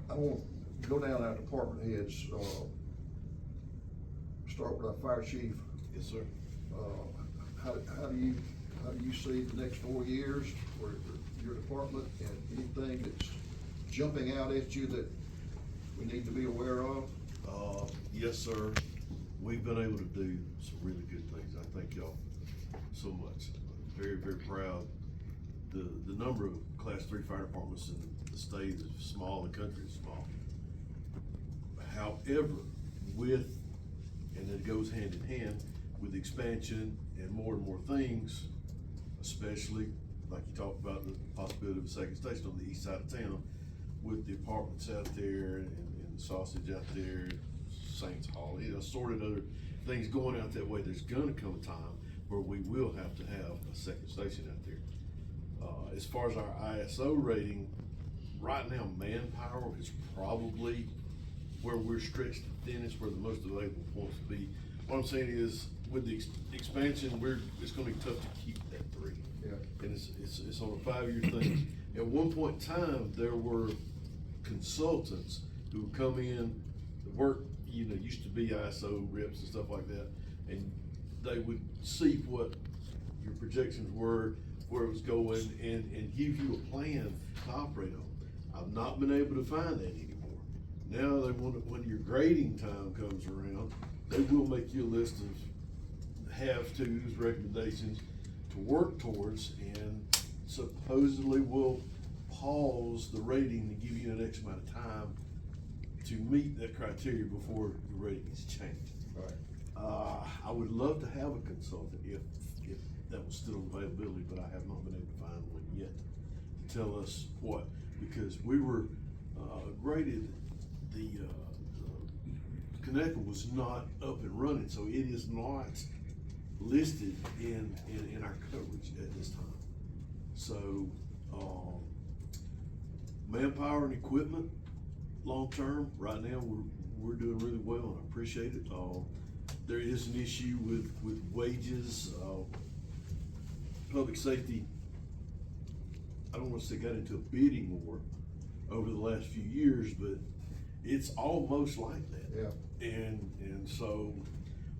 I want to go down our department heads, start with our fire chief. Yes, sir. How do you see the next 4 years for your department, and anything that's jumping out at you that we need to be aware of? Yes, sir. We've been able to do some really good things. I thank y'all so much. I'm very, very proud. The number of Class 3 fire departments in the state is small, the country is small. However, and it goes hand in hand with expansion and more things, especially like you talked about the possibility of a second station on the east side of town, with the apartments out there and the sausage out there, Saints Hall, assorted other things going out that way. There's gonna come a time where we will have to have a second station out there. As far as our ISO rating, right now manpower is probably where we're stretched the thinnest, where the most available points to be. What I'm saying is, with the expansion, it's gonna be tough to keep that 3. Yeah. And it's on a 5-year thing. At one point in time, there were consultants who would come in, work, used to be ISO reps and stuff like that, and they would see what your projections were, where it was going, and give you a plan to operate on. I've not been able to find that anymore. Now they want to, when your grading time comes around, they will make you a list of have-tos, recommendations to work towards, and supposedly will pause the rating to give you an X amount of time to meet that criteria before the rating is changed. Right. I would love to have a consultant if that was still in availability, but I have not been able to find one yet to tell us what, because we were graded, the Connecticut was not up and running, so it is not listed in our coverage at this time. So manpower and equipment, long term, right now we're doing really well, and I appreciate it. There is an issue with wages. Public safety, I don't want to say got into a bidding war over the last few years, but it's almost like that. Yeah. And so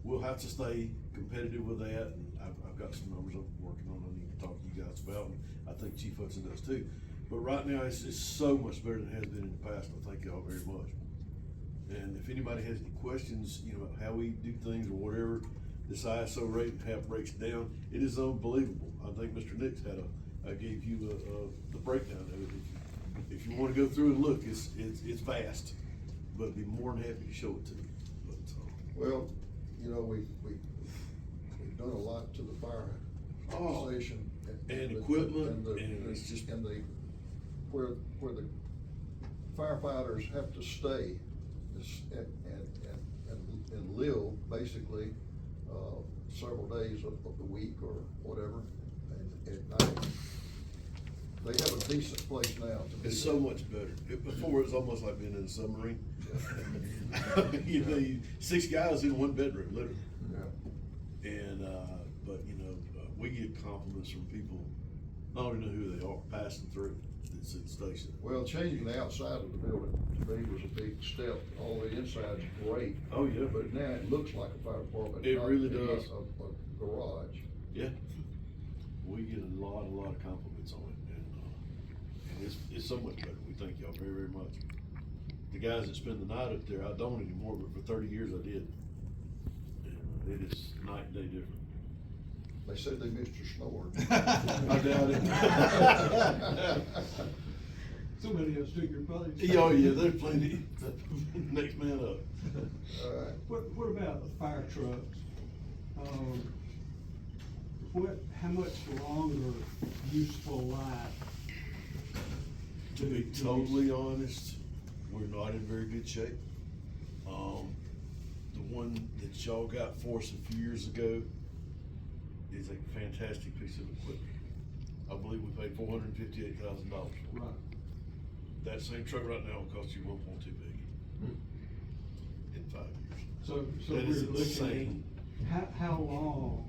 we'll have to stay competitive with that. And I've got some numbers I'm working on. I need to talk to you guys about, and I think Chief Hudson does too. But right now it's so much better than it has been in the past. I thank y'all very much. And if anybody has any questions, about how we do things or whatever, this ISO rate breaks down. It is unbelievable. I think Mr. Nix I gave you the breakdown of it. If you want to go through and look, it's vast, but I'd be more than happy to show it to you. Well, we've done a lot to the fire station and equipment, and it's just where the firefighters have to stay and live basically several days of the week or whatever, and at night. They have a decent place now. It's so much better. Before it was almost like being in a submarine. Yeah. 6 guys in one bedroom, literally. Yeah. And but we get compliments from people, not even know who they are, passing through the station. Well, changing the outside of the building to me was a big step. All the inside's great. Oh yeah. But now it looks like a fire department. It really does. A garage. Yeah. We get a lot of compliments on it, and it's so much better. We thank y'all very, very much. The guys that spend the night up there, I don't anymore, but for 30 years I did. And it is night and day different. They said they missed your snore. I doubt it. Somebody else took your place. Oh yeah, there's plenty. Next man up. What about the fire trucks? How much longer useful life? To be totally honest, we're not in very good shape. The one that y'all got for us a few years ago is a fantastic piece of equipment. I believe we paid $458,000 for it. Right. That same truck right now will cost you $1.2 billion in 5 years. So that we're is looking insane. at how long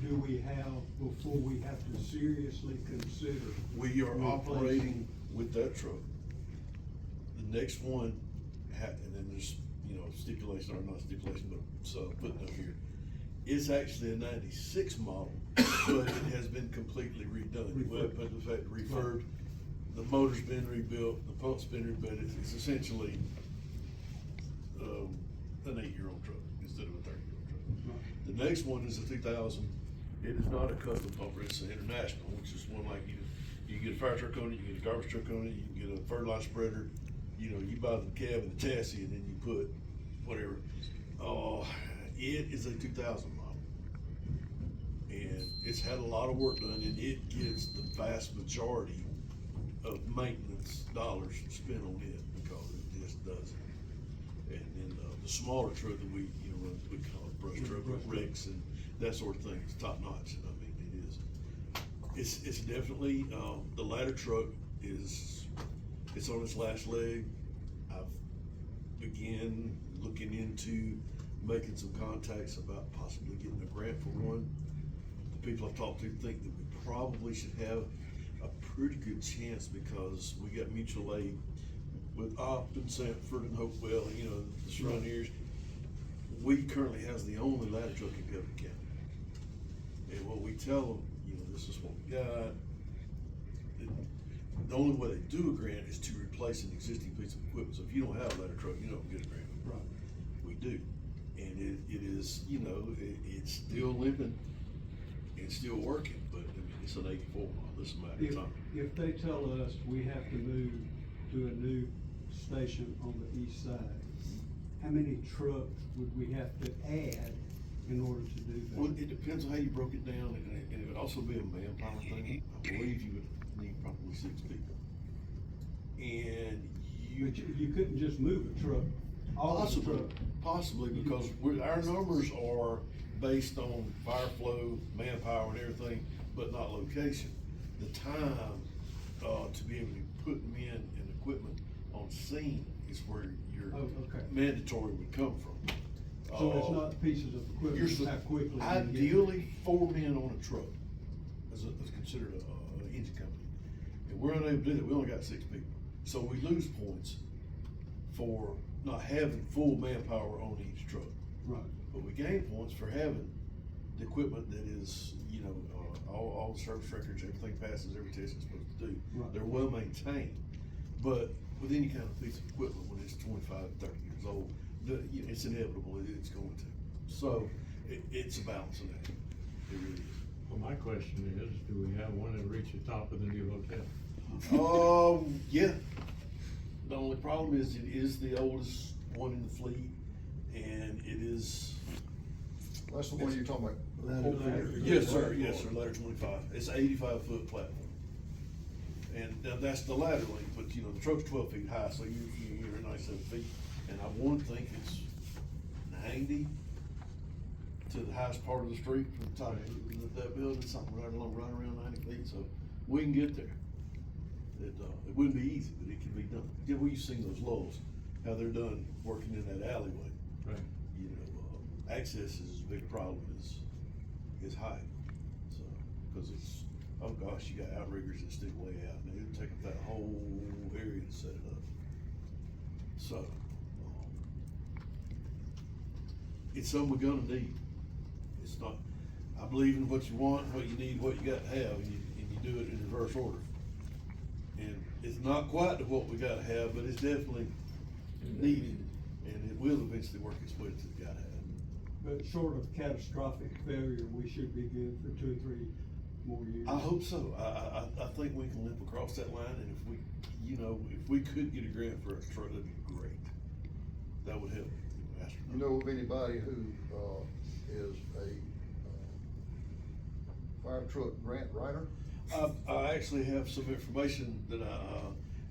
do we have before we have to seriously consider? We are operating with that truck The next one, and then there's, you know, stipulation, or not stipulation, but footnote here. It's actually a 96 model, but it has been completely redone. Well, but the fact refurbed, the motor's been rebuilt, the pump's been rebuilt. It's essentially an 8-year-old truck instead of a 30-year-old truck. The next one is a 2000. It is not a custom pumper, it's an international, which is one like you get a fire truck on it, you get a garbage truck on it, you can get a fertilizer spreader. You know, you buy the cab and the chassis, and then you put whatever. It is a 2000 model, and it's had a lot of work done, and it gets the vast majority of maintenance dollars spent on it because it just doesn't. And then the smaller truck that we run, we call it brush truck, wrecks and that sort of thing. It's top notch. I mean, it is. It's definitely the ladder truck is. It's on its last leg. I've began looking into making some contacts about possibly getting a grant for one. The people I've talked to think that we probably should have a pretty good chance because we got mutual aid with Opt and Sanford and Hopewell, you know, the surrounding areas. We currently has the only ladder truck in Governor County. And what we tell them, you know, this is what we got. The only way they do a grant is to replace an existing piece of equipment. So if you don't have a ladder truck, you don't get a grant. Right. We do. And it is, you know, it's still living, it's still working, but I mean, it's an 84 model. This is a matter of time. If they tell us we have to move to a new station on the east side, how many trucks would we have to add in order to do that? Well, it depends on how you broke it down, and it would also be a manpower thing. I believe you would need probably 6 people. And But you couldn't just move a truck, all the possibly, truck. possibly because our numbers are based on fire flow, manpower and everything, but not location. The time, to be able to put men and equipment on scene is where your Oh, okay. mandatory would come from. So it's not pieces of equipment, it's how quickly. you get- Ideally, 4 men on a truck is considered an engine company. And we're unable to do that, we only got 6 people. So we lose points for not having full manpower on each truck. Right. But we gain points for having the equipment that is, you know, all the service records, everything passes every test it's supposed to do. Right. They're well maintained. But with any kind of piece of equipment, when it's 25, 30 years old, you know, it's inevitable, it's going to. So, it's a balancing act. It really is. Well, my question is, do we have one that reach the top of the new hotel? Yeah. The only problem is it is the oldest one in the fleet, and it is. That's the one you're talking about. Ladder. Yes, sir, ladder 25. It's an 85-foot platform. And now that's the ladder length, but you know, the truck's 12 feet high, so you're 97 feet. And I want to think it's 90 to the highest part of the street from the top of that building, something right around 90 feet, so we can get there. It wouldn't be easy, but it can be done. Yeah, we've seen those lulls, how they're done working in that alleyway. Right. You know, access is as big a problem as height. So, cause it's, oh gosh, you got outriggers that stick way out, and it'll take up that whole area to set it up. So, it's something we're gonna need. It's not, I believe in what you want, what you need, what you got to have, and you do it in reverse order. And it's not quite to what we gotta have, but it's definitely needed, and it will eventually work its way to the gotta have. But short of catastrophic failure, we should be good for 2 or 3 more years. I hope so. I think we can limp across that line, and if we, you know, if we could get a grant for a truck, that'd be great. That would help. You know of anybody who, is a, fire truck grant writer? I actually have some information that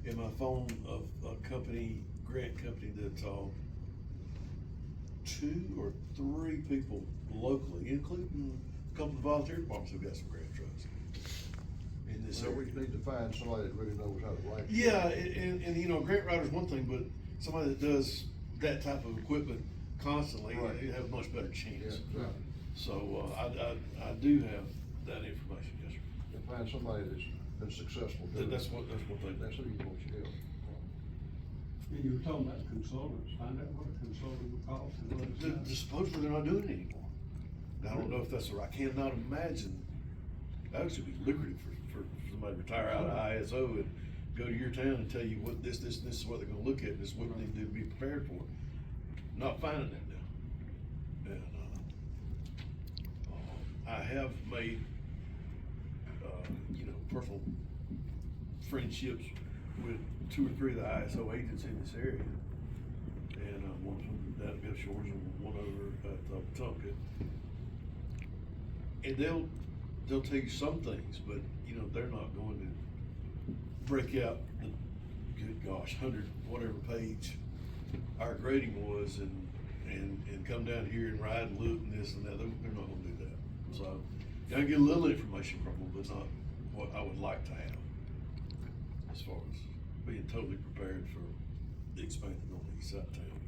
in my phone of a grant company that, 2 or 3 people locally, including a couple of volunteer departments who've got some grant trucks in this So we area. need to find somebody that really knows how to write. Yeah, and you know, grant writer's one thing, but somebody that does that type of equipment constantly, Right. you have a much better Yeah, chance. yeah. So, I do have that information, yes, sir. And find somebody that's been successful. doing it. That's what they do. That's who you want you to do. And you were talking about consultants, find out what a consultant would cost and what it's not. Supposedly they're not doing it anymore. Now, I don't know if that's right, I cannot imagine, that should be lucrative for somebody to retire out of ISO and go to your town and tell you what this is what they're gonna look at, this is what they need to be prepared for. Not finding that now. And, I have made, personal friendships with 2 or 3 of the ISO agents in this area. And, one from down at Gulf Shores and one over at Pawtucket. And they'll tell you some things, but, they're not going to break out the, good gosh, 100 whatever page our grading was and come down here and ride and look and this and that. They're not gonna do that. So, I get a little information from them, but not what I would like to have. As far as being totally prepared for the expansion on the east side of town.